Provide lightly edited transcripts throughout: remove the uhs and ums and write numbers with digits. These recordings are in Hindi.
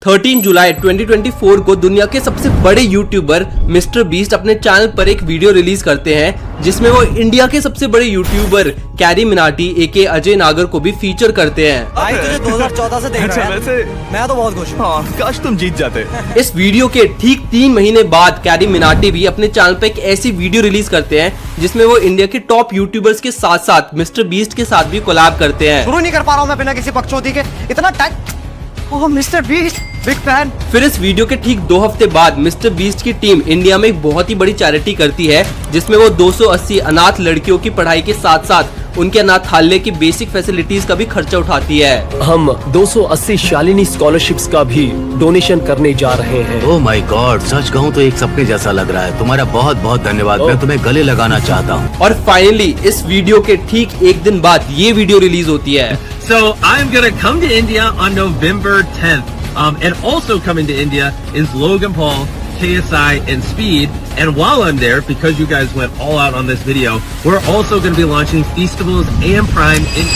13 जुलाई 2024 को दुनिया के सबसे बड़े यूट्यूबर मिस्टर बीस्ट अपने चैनल पर एक वीडियो रिलीज करते हैं जिसमें वो इंडिया के सबसे बड़े यूट्यूबर कैरी मिनाटी एके अजय नागर को भी फीचर करते हैं। भाई तुझे 2014 से देख रहा है। वैसे मैं तो बहुत खुश हूँ। हाँ, काश तुम जीत जाते। इस वीडियो के ठीक 3 महीने बाद कैरी मिनाटी भी अपने चैनल पर एक ऐसी वीडियो रिलीज करते हैं जिसमें वो इंडिया के टॉप यूट्यूबर्स के साथ साथ मिस्टर बीस्ट के साथ भी कोलैब करते हैं। शुरू नहीं कर पा रहा हूँ मैं बिना किसी पक्षोती के, इतना टाइम। ओह मिस्टर बीस्ट, बिग फैन। फिर इस वीडियो के ठीक 2 हफ्ते बाद मिस्टर बीस्ट की टीम इंडिया में एक बहुत ही बड़ी चैरिटी करती है जिसमें वो 280 अनाथ लड़कियों की पढ़ाई के साथ साथ उनके अनाथालय की बेसिक फैसिलिटीज का भी खर्चा उठाती है। हम 280 शालिनी स्कॉलरशिप्स का भी डोनेशन करने जा रहे हैं। ओह माय गॉड, सच कहूँ तो एक सपने जैसा लग रहा है। तुम्हारा बहुत बहुत धन्यवाद। मैं तुम्हें गले लगाना चाहता हूँ। और फाइनली इस वीडियो के ठीक 1 दिन बाद ये वीडियो रिलीज होती है। So I'm gonna come to India on November 10th. And also coming to India is Logan Paul, KSI, and Speed. And while I'm there, because you guys went all out on this video, we're also going to be launching Feastables and Prime in.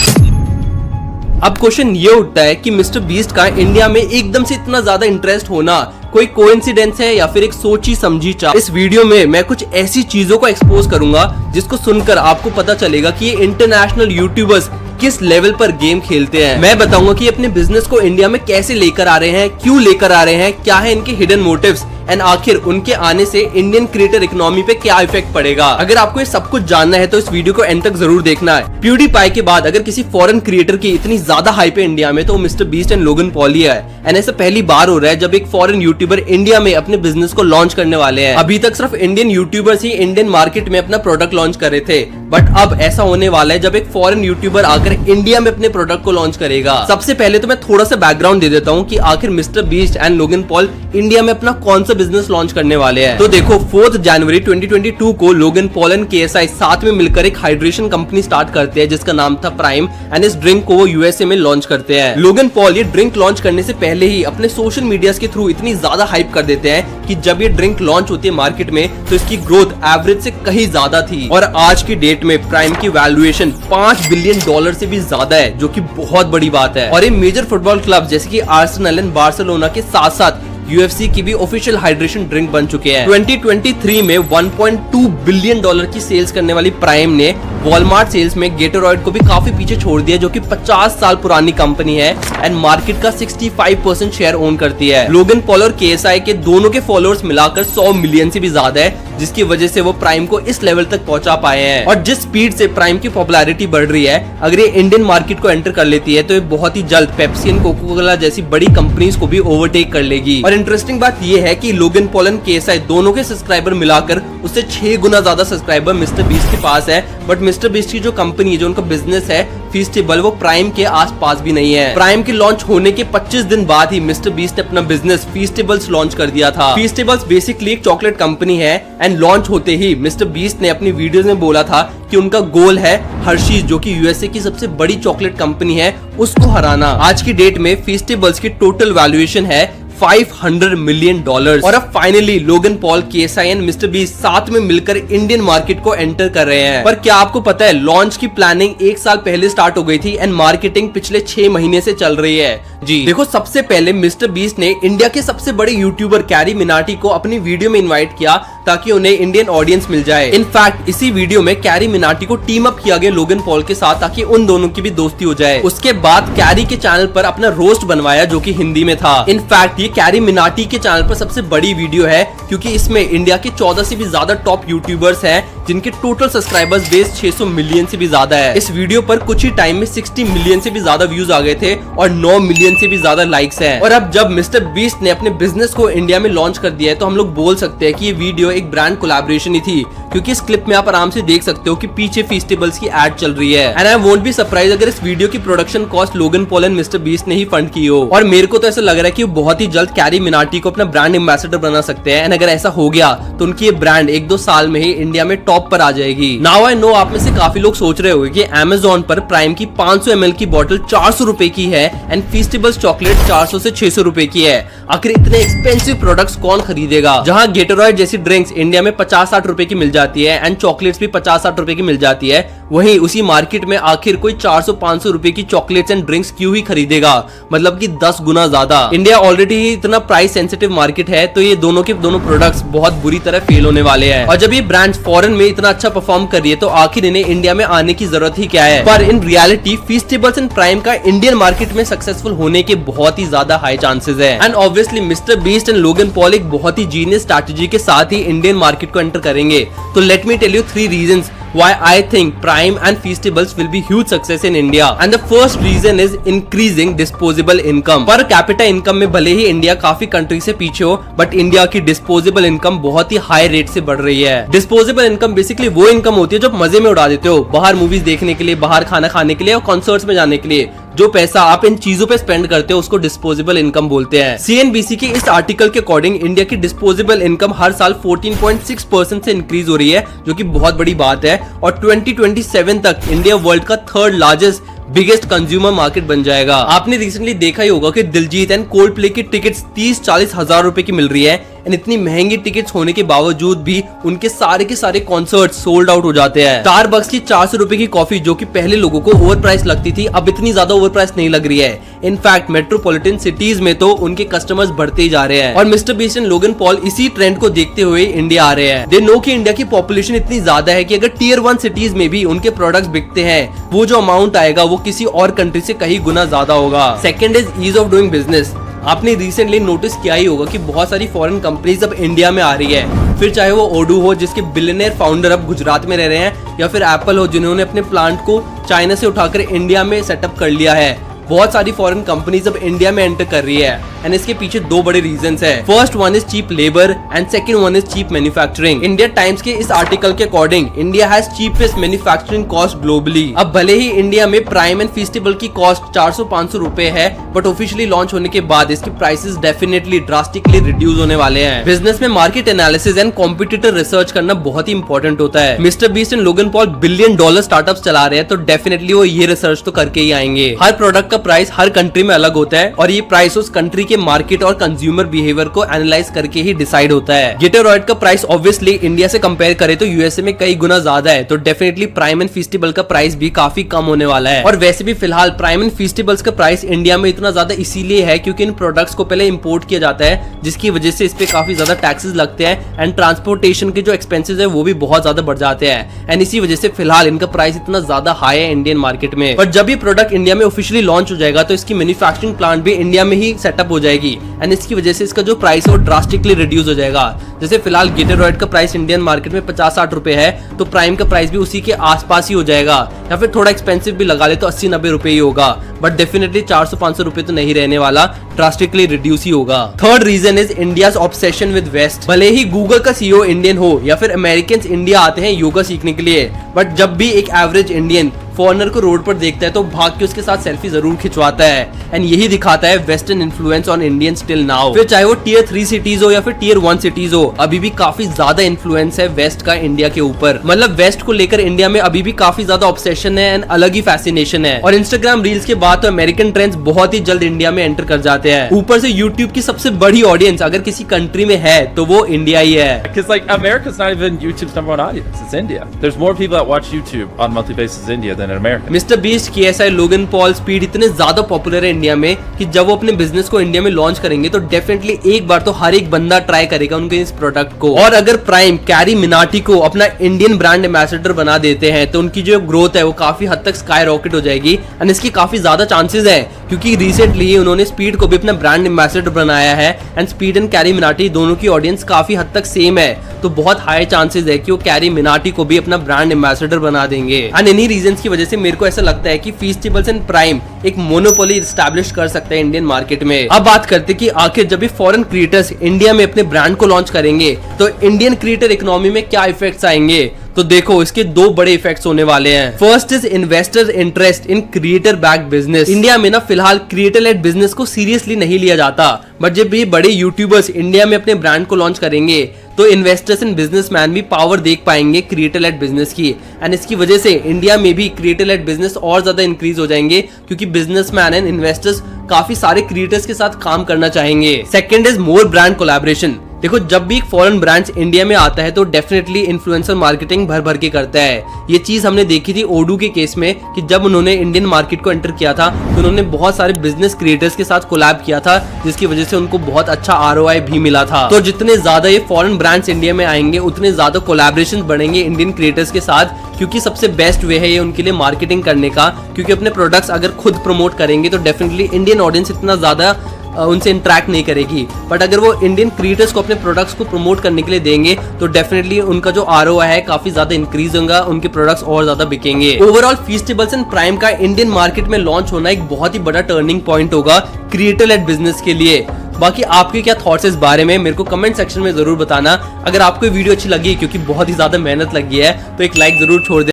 अब क्वेश्चन ये उठता है कि मिस्टर बीस्ट का इंडिया में एकदम से इतना ज्यादा इंटरेस्ट होना कोई कोइंसिडेंस है या फिर एक सोची समझी चाह। इस वीडियो में मैं कुछ ऐसी चीजों को एक्सपोज करूंगा जिसको सुनकर आपको पता चलेगा कि ये इंटरनेशनल यूट्यूबर्स किस लेवल पर गेम खेलते हैं। मैं बताऊंगा कि अपने बिजनेस को इंडिया में कैसे लेकर आ रहे हैं, क्यों लेकर आ रहे हैं, क्या है इनके हिडन मोटिव्स एंड आखिर उनके आने से इंडियन क्रिएटर इकोनॉमी पे क्या इफेक्ट पड़ेगा। अगर आपको ये सब कुछ जानना है तो इस वीडियो को एंड तक जरूर देखना है। प्यूडीपाई के बाद अगर किसी फॉरेन क्रिएटर की इतनी ज्यादा हाइप है इंडिया में तो mister Beast and Logan Paul ही है। एंड ऐसा पहली बार हो रहा है जब एक फॉरेन यूट्यूबर इंडिया में अपने बिजनेस को लॉन्च करने वाले हैं। अभी तक सिर्फ इंडियन यूट्यूबर्स ही इंडियन मार्केट में अपना प्रोडक्ट लॉन्च कर रहे थे, बट अब ऐसा होने वाला है जब एक फॉरेन यूट्यूबर आकर इंडिया में अपने प्रोडक्ट को लॉन्च करेगा। सबसे पहले तो मैं थोड़ा सा बैकग्राउंड दे देता हूँ कि आखिर mister Beast and Logan Paul India में अपना कौन सा बिजनेस लॉन्च करने वाले हैं। तो देखो 4 जनवरी 2022 को लोगन पॉल एंड केएसआई साथ में मिलकर एक हाइड्रेशन कंपनी स्टार्ट करते हैं जिसका नाम था प्राइम। एंड इस ड्रिंक को वो यूएसए में लॉन्च करते हैं। लोगन पॉल ये ड्रिंक लॉन्च करने से पहले ही अपने सोशल मीडिया के थ्रू इतनी ज्यादा हाइप कर देते हैं कि जब ये ड्रिंक लॉन्च होती है मार्केट में तो इसकी ग्रोथ एवरेज से कहीं ज्यादा थी। और आज की डेट में प्राइम की वैल्यूएशन $5 बिलियन से भी ज्यादा है, जो कि बहुत बड़ी बात है। और ये मेजर फुटबॉल क्लब जैसे कि आर्सेनल एंड बार्सिलोना के साथ साथ यूएफसी की भी ऑफिशियल हाइड्रेशन ड्रिंक बन चुके हैं। 2023 में $1.2 बिलियन की सेल्स करने वाली प्राइम ने वॉलमार्ट सेल्स में गेटोरॉयड को भी काफी पीछे छोड़ दिया, जो कि 50 साल पुरानी कंपनी है एंड मार्केट का 65% शेयर ओन करती है। लोगन पॉल और केएसआई के दोनों के फॉलोअर्स मिलाकर 100 मिलियन से भी ज्यादा है, जिसकी वजह से वो प्राइम को इस लेवल तक पहुंचा पाए हैं। और जिस स्पीड से प्राइम की पॉपुलैरिटी बढ़ रही है, अगर ये इंडियन मार्केट को एंटर कर लेती है तो ये बहुत ही जल्द पेप्सी एंड कोका कोला जैसी बड़ी कंपनीज को भी ओवरटेक कर लेगी। और इंटरेस्टिंग बात यह है कि लोगन पॉल एंड केएसआई दोनों के सब्सक्राइबर मिलाकर उससे 6 गुना ज्यादा सब्सक्राइबर मिस्टर बीस्ट के पास है, बट मिस्टर बीस्ट की जो कंपनी है, जो उनका बिजनेस है फीस्टेबल, वो प्राइम के आसपास भी नहीं है। प्राइम के लॉन्च होने के 25 दिन बाद ही मिस्टर बीस्ट ने अपना बिजनेस फीस्टेबल्स लॉन्च कर दिया था। फीस्टेबल्स बेसिकली एक चॉकलेट कंपनी है एंड लॉन्च होते ही मिस्टर बीस्ट ने अपनी वीडियोस में बोला था कि उनका गोल है हर्शीज, जो कि यूएसए की सबसे बड़ी चॉकलेट कंपनी है, उसको हराना। आज की डेट में फीस्टेबल्स की टोटल वैल्यूएशन है $500 मिलियन। और अब finally Logan Paul, KSI and mister beast साथ में मिलकर इंडियन मार्केट को एंटर कर रहे हैं। पर क्या आपको पता है लॉन्च की प्लानिंग 1 साल पहले स्टार्ट हो गई थी एंड मार्केटिंग पिछले 6 महीने से चल रही है। जी देखो, सबसे पहले मिस्टर बीस्ट ने इंडिया के सबसे बड़े यूट्यूबर कैरी मिनाटी को अपनी वीडियो में इन्वाइट किया ताकि उन्हें इंडियन ऑडियंस मिल जाए। इनफैक्ट इसी वीडियो में कैरी मिनाटी को टीम अप किया गया लोगन पॉल के साथ ताकि उन दोनों की भी दोस्ती हो जाए। उसके बाद कैरी के चैनल पर अपना रोस्ट बनवाया जो कि हिंदी में था। इनफैक्ट ये कैरी मिनाटी के चैनल पर सबसे बड़ी वीडियो है क्योंकि इसमें इंडिया के 14 से भी ज्यादा टॉप यूट्यूबर्स हैं जिनके टोटल सब्सक्राइबर्स बेस 600 मिलियन से भी ज्यादा है। इस वीडियो पर कुछ ही टाइम में 60 मिलियन से भी ज्यादा व्यूज आ गए थे और 9 मिलियन से भी ज्यादा लाइक्स हैं। और अब जब मिस्टर बीस्ट ने अपने बिजनेस को इंडिया में लॉन्च कर दिया है तो हम लोग बोल सकते हैं कि ये वीडियो एक ब्रांड कोलैबोरेशन ही थी, क्योंकि इस क्लिप में आप आराम से देख सकते हो कि पीछे फीस्टेबल्स की एड चल रही है। And I won't be surprise अगर इस वीडियो की production cost Logan Paul and mister beast ने ही फंड की हो। और मेरे को तो ऐसा लग रहा है कि वो बहुत ही जल्द कैरी मिनाटी को अपना ब्रांड एम्बेसडर बना सकते हैं। एंड अगर ऐसा हो गया तो उनकी ये ब्रांड 1-2 साल में ही इंडिया में टॉप टॉप पर आ जाएगी। नाउ आई नो आप में से काफी लोग सोच रहे होंगे कि Amazon पर प्राइम की 500 ml की बोतल 400 रुपए की है एंड फीस्टेबल्स चॉकलेट 400 से 600 रुपए की है। आखिर इतने एक्सपेंसिव प्रोडक्ट्स कौन खरीदेगा? जहां गेटोरॉयड जैसी ड्रिंक्स इंडिया में 50-60 रुपए की मिल जाती है एंड चॉकलेट्स भी 50-60 रुपए की मिल जाती है, वहीं उसी मार्केट में आखिर कोई 400-500 रुपए की चॉकलेट्स एंड ड्रिंक्स क्यों ही खरीदेगा? मतलब कि 10 गुना ज्यादा। इंडिया ऑलरेडी ही इतना प्राइस सेंसिटिव मार्केट है, तो ये दोनों के दोनों प्रोडक्ट्स बहुत बुरी तरह फेल होने वाले हैं। और जब ये ब्रांड्स फॉरेन में इतना अच्छा परफॉर्म कर रही है तो आखिर इन्हें इंडिया में आने की जरूरत ही क्या है? पर in reality Feastables and Prime का इंडियन मार्केट में सक्सेसफुल होने के बहुत ही ज्यादा हाई चांसेस है। And obviously Mister Beast and Logan Paul एक बहुत ही जीनियस स्ट्रैटेजी के साथ ही इंडियन मार्केट को एंटर करेंगे। तो let me tell you 3 reasons why I think Prime and Feastables will be huge success in India. And the first reason is increasing disposable income. Per capita income में भले ही इंडिया काफी कंट्री से पीछे हो, बट इंडिया की डिस्पोजेबल इनकम बहुत ही हाई रेट से बढ़ रही है। डिस्पोजेबल इनकम बेसिकली वो इनकम होती है जो मजे में उड़ा देते हो, बाहर मूवीज देखने के लिए, बाहर खाना खाने के लिए और कॉन्सर्ट्स में जाने के लिए। जो पैसा आप इन चीजों पे स्पेंड करते हो उसको डिस्पोजेबल इनकम बोलते हैं। CNBC के इस आर्टिकल के अकॉर्डिंग इंडिया की डिस्पोजेबल इनकम हर साल 14.6% से इंक्रीज हो रही है, जो कि बहुत बड़ी बात है। और 2027 तक इंडिया वर्ल्ड का 3rd largest biggest consumer market बन जाएगा। आपने रिसेंटली देखा ही होगा कि दिलजीत एंड कोल्ड प्ले की टिकट्स 30-40 हजार रुपए की मिल रही है एंड इतनी महंगी टिकट्स होने के बावजूद भी उनके सारे के सारे कॉन्सर्ट सोल्ड आउट हो जाते हैं। स्टारबक्स की 400 रुपए की कॉफी जो कि पहले लोगों को ओवर प्राइस लगती थी, अब इतनी ज्यादा ओवर प्राइस नहीं लग रही है। इनफैक्ट मेट्रोपॉलिटन सिटीज में तो उनके कस्टमर्स बढ़ते ही जा रहे हैं। और mister Beast and Logan Paul इसी ट्रेंड को देखते हुए इंडिया आ रहे हैं। दे नो कि इंडिया की पॉपुलेशन इतनी ज्यादा है कि अगर टियर 1 सिटीज में भी उनके प्रोडक्ट्स बिकते हैं, वो जो अमाउंट आएगा वो किसी और कंट्री से कहीं गुना ज्यादा होगा। Second is ease of doing business. आपने रिसेंटली नोटिस किया ही होगा कि बहुत सारी फॉरेन कंपनीज अब इंडिया में आ रही है, फिर चाहे वो ओडू हो जिसके बिलियनियर फाउंडर अब गुजरात में रह रहे हैं, या फिर एप्पल हो जिन्होंने अपने प्लांट को चाइना से उठाकर इंडिया में सेटअप कर लिया है। बहुत सारी फॉरेन कंपनीज अब इंडिया में एंटर कर रही है एंड इसके पीछे 2 बड़े रीजंस हैं। First one is cheap labour and second one is cheap manufacturing. India Times के इस आर्टिकल के according India has cheapest manufacturing cost globally. अब भले ही इंडिया में प्राइम एंड फीस्टेबल की कॉस्ट 400-500 रुपए है, बट ऑफिशियली लॉन्च होने के बाद इसके प्राइसेस डेफिनेटली ड्रास्टिकली रिड्यूस होने वाले हैं। बिजनेस में market analysis and competitor research करना बहुत ही इंपॉर्टेंट होता है। Mister Beast and Logan Paul $1 billion startups चला रहे हैं, तो डेफिनेटली वो ये रिसर्च तो करके ही आएंगे। हर प्रोडक्ट का प्राइस हर कंट्री में अलग होता है और ये प्राइस उस कंट्री के मार्केट और कंज्यूमर बिहेवियर को एनालाइज करके ही डिसाइड होता है। गेटोरॉयड का प्राइस ऑब्वियसली इंडिया से कंपेयर करें तो यूएसए में कई गुना ज्यादा है, तो डेफिनेटली प्राइम एंड फीस्टेबल का प्राइस भी काफी कम होने वाला है। और वैसे भी फिलहाल प्राइम एंड फीस्टेबल्स का प्राइस इंडिया में इतना ज्यादा इसीलिए है क्योंकि इन प्रोडक्ट्स को पहले इंपोर्ट किया जाता है, जिसकी वजह से इस पे काफी ज्यादा टैक्सेस लगते हैं एंड ट्रांसपोर्टेशन के जो एक्सपेंसेस है वो भी बहुत ज्यादा बढ़ जाते हैं एंड इसी वजह से फिलहाल इनका प्राइस इतना ज्यादा हाई है इंडियन मार्केट में। पर जब ये प्रोडक्ट इंडिया में ऑफिशियली लॉन्च हो जाएगा तो इसकी मैन्युफैक्चरिंग प्लांट भी इंडिया में ही सेटअप हो जाएगी एंड इसकी वजह से इसका जो प्राइस है वो ड्रास्टिकली रिड्यूस हो जाएगा। जैसे फिलहाल गेटोरॉयड का प्राइस इंडियन मार्केट में 50-60 रुपए है, तो प्राइम का प्राइस भी उसी के आसपास ही हो जाएगा, या फिर थोड़ा एक्सपेंसिव भी लगा ले तो 80-90 रुपए ही होगा, बट डेफिनेटली 400-500 रुपए तो नहीं रहने वाला, ड्रास्टिकली रिड्यूस ही होगा। Third reason is India's obsession with West. भले ही गूगल का सीईओ इंडियन हो या फिर अमेरिकन इंडिया आते हैं योगा सीखने के लिए, बट जब भी एक एवरेज इंडियन फॉरेनर को रोड पर देखता है तो भाग के उसके साथ सेल्फी जरूर खिंचवाता है एंड यही दिखाता है western influence on Indian still now. फिर चाहे वो टियर 3 सिटीज हो या फिर टियर 1 सिटीज हो, अभी भी काफी ज्यादा इन्फ्लुएंस है वेस्ट का इंडिया के ऊपर। मतलब वेस्ट को लेकर इंडिया में अभी भी काफी ज्यादा ऑब्सेशन है एंड अलग ही फैसिनेशन है। और इंस्टाग्राम रील्स के बाद तो अमेरिकन ट्रेंड्स बहुत ही जल्द इंडिया में एंटर कर जाते हैं। ऊपर से यूट्यूब की सबसे बड़ी ऑडियंस अगर किसी कंट्री में है तो वो इंडिया ही है। Because like America's not even YouTube's #1 audience, it's India. There's more people that watch YouTube on monthly basis in India than in America. Mister beast, KSI, Logan Paul, speed इतने ज्यादा पॉपुलर है इंडिया में कि जब वो अपने बिजनेस को इंडिया में लॉन्च करेंगे तो डेफिनेटली एक बार तो हर एक बंदा ट्राई करेगा उनके इस प्रोडक्ट को। और अगर प्राइम कैरी मिनाटी को अपना इंडियन ब्रांड एम्बेसडर बना देते हैं तो उनकी जो ग्रोथ है वो काफी हद तक स्काई रॉकेट हो जाएगी एंड इसकी काफी ज्यादा चांसेस है क्योंकि रिसेंटली उन्होंने स्पीड को भी अपना ब्रांड एम्बेसडर बनाया है and speed and carry Minati दोनों की ऑडियंस काफी हद तक सेम है, तो बहुत हाई चांसेस है कि वो कैरी मिनाटी को भी अपना ब्रांड एम्बेसडर बना देंगे। एंड इन्हीं रीजंस की वजह से मेरे को ऐसा लगता है कि फीस्टेबल्स एंड प्राइम एक मोनोपोली एस्टैब्लिश कर सकते हैं इंडियन मार्केट में। अब बात करते कि आखिर जब भी फॉरेन क्रिएटर्स इंडिया में अपने ब्रांड को लॉन्च करेंगे तो इंडियन क्रिएटर इकोनॉमी में क्या इफेक्ट्स आएंगे, तो देखो इसके 2 बड़े इफेक्ट्स होने वाले हैं। First is investors interest in creator back business. India में ना फिलहाल क्रिएटर लेड बिजनेस को सीरियसली नहीं लिया जाता, बट जब ये बड़े यूट्यूबर्स इंडिया में अपने ब्रांड को लॉन्च करेंगे तो इन्वेस्टर्स एंड बिजनेसमैन भी पावर देख पाएंगे क्रिएटर लेड बिजनेस की, एंड इसकी वजह से इंडिया में भी क्रिएटर लेड बिजनेस और ज्यादा इंक्रीज हो जाएंगे, क्योंकि बिजनेसमैन एंड इन्वेस्टर्स काफी सारे क्रिएटर्स के साथ काम करना चाहेंगे। Second is more brand collaboration. देखो, जब भी एक फॉरेन ब्रांच इंडिया में आता है तो डेफिनेटली इन्फ्लुएंसर मार्केटिंग भर भर के करता है। ये चीज हमने देखी थी ओडू के केस में कि जब उन्होंने इंडियन मार्केट को एंटर किया था तो उन्होंने बहुत सारे बिजनेस क्रिएटर्स के साथ कोलैब किया था, जिसकी वजह से उनको बहुत अच्छा ROI भी मिला था। तो जितने ज्यादा ये फॉरेन ब्रांड्स इंडिया में आएंगे उतने ज्यादा कोलैबोरेशन बढ़ेंगे इंडियन क्रिएटर्स के साथ, क्योंकि सबसे बेस्ट वे है ये उनके लिए मार्केटिंग करने का, क्योंकि अपने प्रोडक्ट्स अगर खुद प्रमोट करेंगे तो डेफिनेटली इंडियन ऑडियंस इतना ज्यादा उनसे इंटरेक्ट नहीं करेगी, बट अगर वो इंडियन क्रिएटर्स को अपने प्रोडक्ट्स को प्रमोट करने के लिए देंगे तो डेफिनेटली उनका जो ROI है काफी ज्यादा इंक्रीज होगा, उनके प्रोडक्ट्स और ज्यादा बिकेंगे। ओवरऑल फीस्टेबल्स एंड प्राइम का इंडियन मार्केट में लॉन्च होना एक बहुत ही बड़ा टर्निंग पॉइंट होगा क्रिएटर लेड बिजनेस के लिए। बाकी आपके क्या थॉट्स इस बारे में मेरे को कमेंट सेक्शन में जरूर बताना। अगर आपको वीडियो अच्छी लगी, क्योंकि बहुत ही ज्यादा मेहनत लगी है, तो एक लाइक जरूर छोड़ दे।